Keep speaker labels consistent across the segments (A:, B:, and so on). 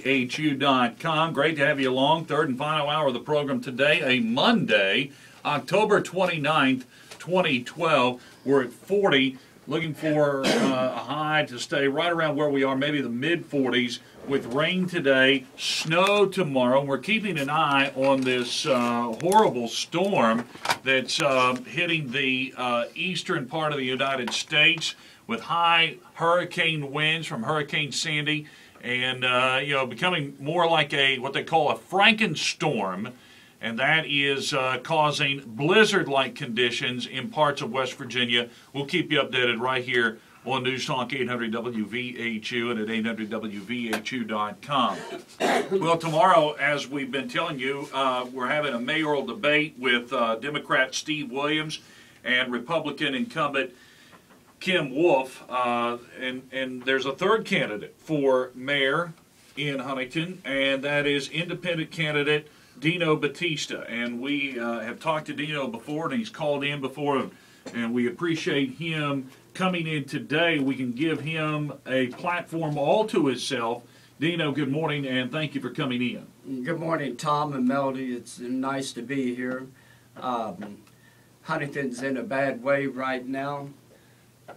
A: WVHU.com. Great to have you along. Third and final hour of the program today, a Monday, October 29th, 2012. We're at 40, looking for a high to stay right around where we are, maybe the mid-40s, with rain today, snow tomorrow. We're keeping an eye on this horrible storm that's hitting the eastern part of the United States with high hurricane winds from Hurricane Sandy, and becoming more like what they call a Frankenstorm, and that is causing blizzard-like conditions in parts of West Virginia. We'll keep you updated right here on News Talk 800 WVHU and at 800WVHU.com. Well, tomorrow, as we've been telling you, we're having a mayoral debate with Democrat Steve Williams and Republican incumbent Kim Wolf, and there's a third candidate for mayor in Huntington, and that is independent candidate Dino Battista. And we have talked to Dino before, and he's called in before, and we appreciate him coming in today. We can give him a platform all to himself. Dino, good morning, and thank you for coming in.
B: Good morning, Tom and Melody. It's nice to be here. Huntington's in a bad way right now.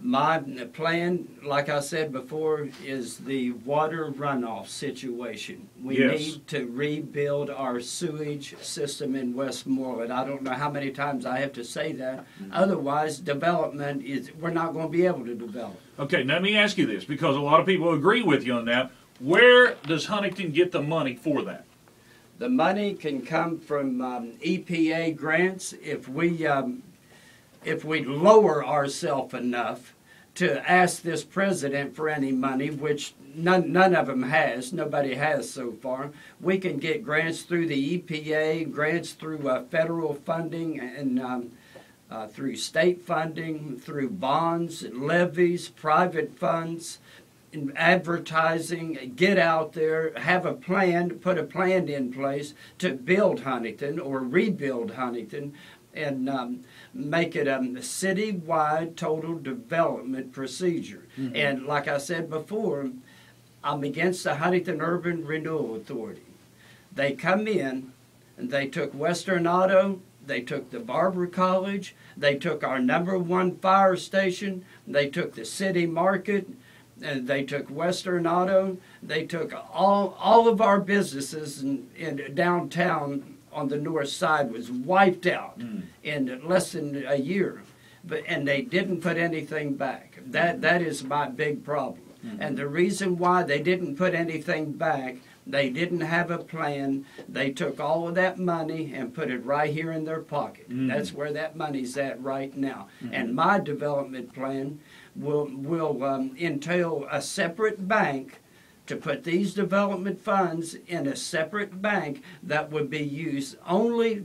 B: My plan, like I said before, is the water runoff situation. We need to rebuild our sewage system in Westmoreland. I don't know how many times I have to say that. Otherwise, development we're not going to be able to develop.
A: Okay, let me ask you this, because a lot of people agree with you on that. Where does Huntington get the money for that?
B: The money can come from EPA grants if we lower ourselves enough to ask this president for any money, which none of them has, nobody has so far. We can get grants through the EPA, grants through federal funding, and through state funding, through bonds, levies, private funds, advertising. Get out there, have a plan, put a plan in place to build Huntington or rebuild Huntington, and make it a city-wide total development procedure. Mm-hmm. And like I said before, I'm against the Huntington Urban Renewal Authority. They come in and they took Western Auto, they took the Barber College, they took our #1 fire station, they took the city market, and they took Western Auto, they took all of our businesses in downtown on the north side was wiped out in less than a year, and they didn't put anything back. That is my big problem. Mm-hmm. And the reason why they didn't put anything back, they didn't have a plan. They took all of that money and put it right here in their pocket. Mm-hmm. That's where that money's at right now. Mm-hmm. And my development plan will entail a separate bank to put these development funds in a separate bank that would be used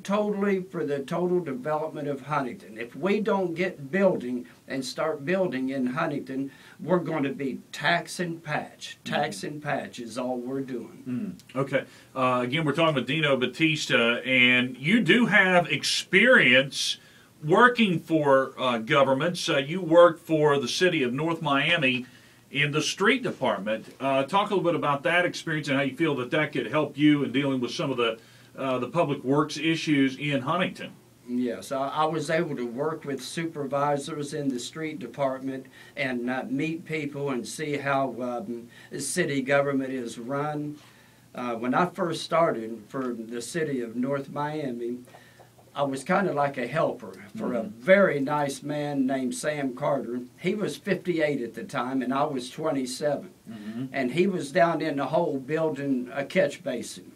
B: totally for the total development of Huntington. If we don't get building and start building in Huntington, we're going to be tax and patch. Tax and patch is all we're doing.
A: Okay. Again, we're talking with Dino Battista, and you do have experience working for governments. You worked for the city of North Miami in the street department. Talk a little bit about that experience and how you feel that could help you in dealing with some of the public works issues in Huntington.
B: Yes, I was able to work with supervisors in the street department and meet people and see how city government is run. When I first started for the city of North Miami, I was kind of like a helper for a very nice man named Sam Carter. He was 58 at the time, and I was 27. Mm-hmm. And he was down in the hole building a catch basin.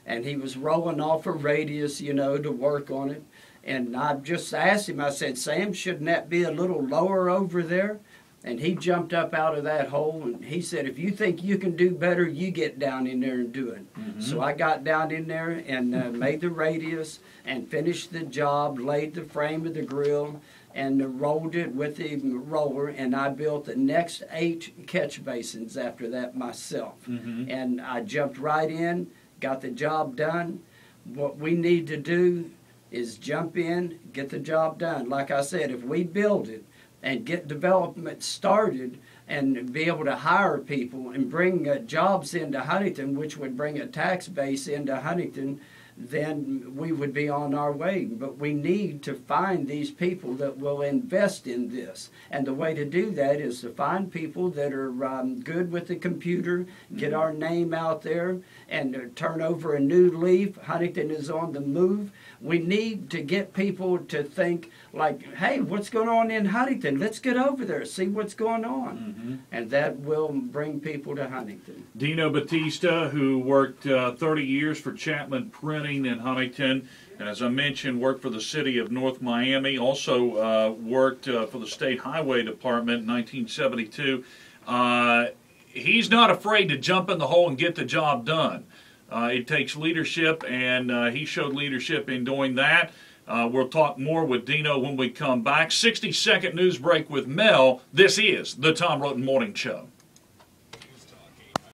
B: And he was rolling off a radius, to work on it. And I just asked him, I said, Sam, shouldn't that be a little lower over there? And he jumped up out of that hole, and he said, if you think you can do better, you get down in there and do it. Mm-hmm. So I got down in there and made the radius and finished the job, laid the frame of the grill, and rolled it with the roller, and I built the next 8 catch basins after that myself. Mm-hmm. And I jumped right in, got the job done. What we need to do is jump in, get the job done. Like I said, if we build it and get development started and be able to hire people and bring jobs into Huntington, which would bring a tax base into Huntington, then we would be on our way. But we need to find these people that will invest in this. And the way to do that is to find people that are good with the computer, get our name out there, and turn over a new leaf. Huntington is on the move. We need to get people to think like, hey, what's going on in Huntington? Let's get over there, see what's going on. And that will bring people to Huntington.
A: Dino Battista, who worked 30 years for Chapman Printing in Huntington, and as I mentioned, worked for the city of North Miami, also worked for the State Highway Department in 1972. He's not afraid to jump in the hole and get the job done. It takes leadership, and he showed leadership in doing that. We'll talk more with Dino when we come back. 60-second news break with Mel. This is the Tom Roten Morning Show.